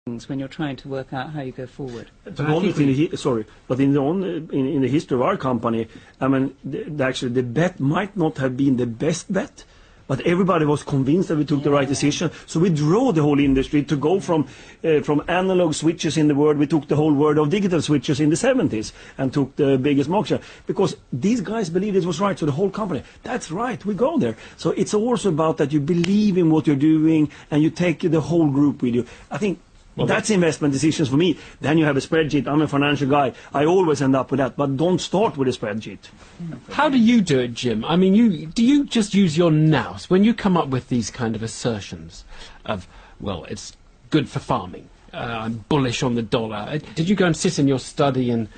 when you're trying to work out how you go forward. To be honest, in the history of our company, I mean, actually the bet might not have been the best bet, but everybody was convinced that we took the right decision. So we drove the whole industry to go from analog switches in the world. We took the whole world of digital switches in the 70s and took the biggest market share because these guys believed it was right. So the whole company, that's right, we go there. So it's also about that you believe in what you're doing and you take the whole group with you. I think that's investment decisions for me. Then you have a spreadsheet. I'm a financial guy. I always end up with that. But don't start with a spreadsheet. How do you do it, Jim? I mean, do you just use your nous when you come up with these kind of assertions of, well, it's good for farming, I'm bullish on the dollar. Did you go and sit in your study and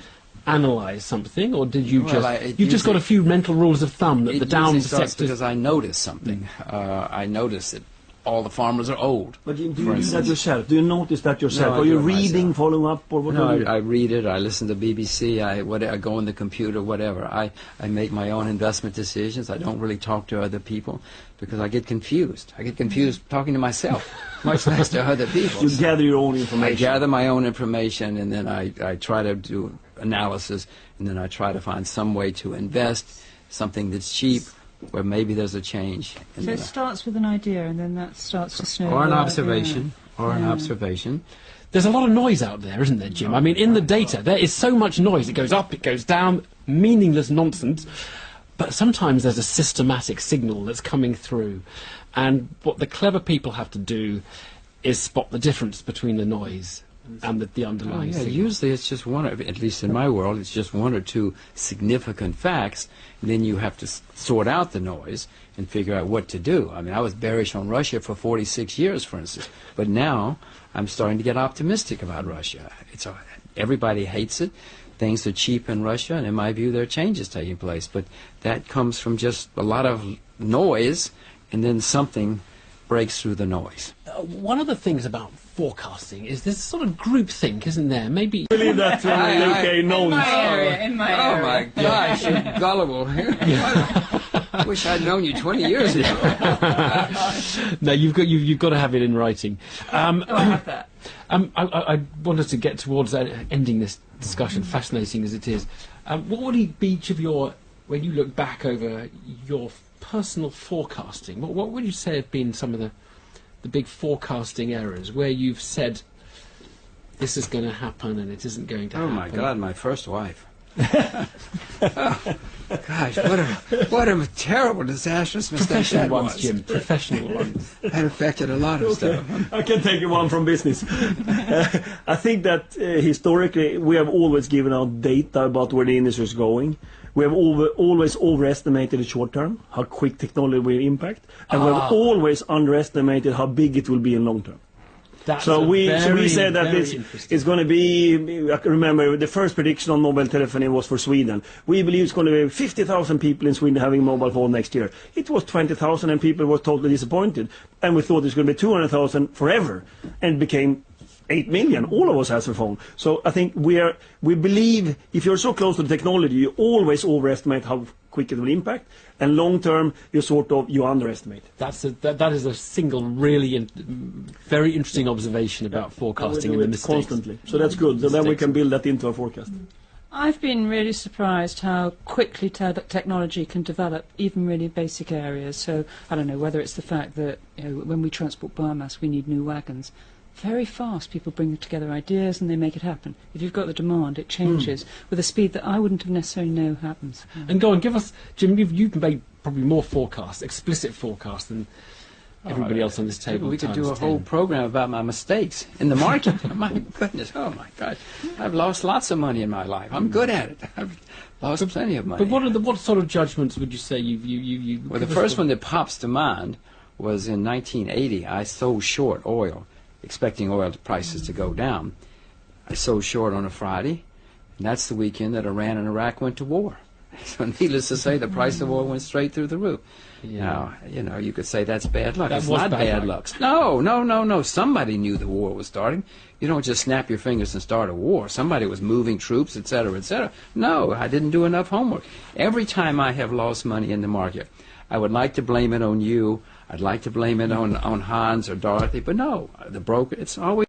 analyse something, or did you just got a few mental rules of thumb that the down sectors... because I noticed something. I noticed that all the farmers are old. But do you do that yourself? Do you notice that yourself? No, are you reading, following up, or what? No, I read it. I listen to BBC. I go on the computer, whatever. I make my own investment decisions. I don't really talk to other people because I get confused. I get confused talking to myself, much less to other people. You gather your own information. I gather my own information, and then I try to do analysis, and then I try to find some way to invest, something that's cheap, where maybe there's a change. So it starts with an idea and then that starts to snowball. Or an observation. Or an observation. There's a lot of noise out there, isn't there, Jim? I mean, in the data, there is so much noise. It goes up, it goes down, meaningless nonsense. But sometimes there's a systematic signal that's coming through. And what the clever people have to do is spot the difference between the noise and the underlying signal. Usually it's just one, at least in my world, it's just one or two significant facts, and then you have to sort out the noise and figure out what to do. I mean, I was bearish on Russia for 46 years, for instance, but now I'm starting to get optimistic about Russia. Everybody hates it. Things are cheap in Russia, and in my view, there are changes taking place, but that comes from just a lot of noise, and then something breaks through the noise. One of the things about forecasting is there's sort of groupthink, isn't there? Maybe... I believe that UK knows. In my area. Oh my gosh, you're gullible. I wish I'd known you 20 years ago. No, you've got to have it in writing. I have that. I wanted to get towards ending this discussion, fascinating as it is. What would be each of your, when you look back over your personal forecasting, what would you say have been some of the big forecasting errors where you've said this is going to happen and it isn't going to happen? Oh my God, my first wife. Oh, gosh, what a terrible, disastrous mistake Professional that ones, was. Jim, professional ones. That affected a lot of stuff. I can take you one from business. I think that historically we have always given out data about where the industry is going. We have always overestimated the short term, how quick technology will impact, and we have always underestimated how big it will be in long term. So we said that it's going to be, I can remember the first prediction on mobile telephony was for Sweden. We believe it's going to be 50,000 people in Sweden having mobile phone next year. It was 20,000 and people were totally disappointed. And we thought it was going to be 200,000 forever. And it became 8 million. All of us has a phone. So I think we believe if you're so close to the technology, you always overestimate how quick it will impact, and long term you underestimate. That is a single really very interesting observation about forecasting and the mistakes. Constantly. So that's good. So then we can build that into our forecast. I've been really surprised how quickly technology can develop, even really basic areas. So I don't know whether it's the fact that when we transport biomass, we need new wagons. Very fast, people bring together ideas and they make it happen. If you've got the demand, it changes with a speed that I wouldn't have necessarily known happens. And go on, give us, Jim, you've made probably more forecasts, explicit forecasts than everybody else on this table. We could do a whole program about my mistakes in the market. My goodness, oh my God. I've lost lots of money in my life. I'm good at it. I've lost plenty of money. But what sort of judgments would you say you Well, the first one that pops to mind was in 1980. I sold short oil, expecting oil prices to go down. I sold short on a Friday, and that's the weekend that Iran and Iraq went to war. So needless to say, the price of oil went straight through the roof. Yeah. Now, you could say that's bad luck. It's not bad luck. No. Somebody knew the war was starting. You don't just snap your fingers and start a war. Somebody was moving troops, etc., etc. No, I didn't do enough homework. Every time I have lost money in the market, I would like to blame it on you. I'd like to blame it on Hans or Dorothy, but no, the broker, it's always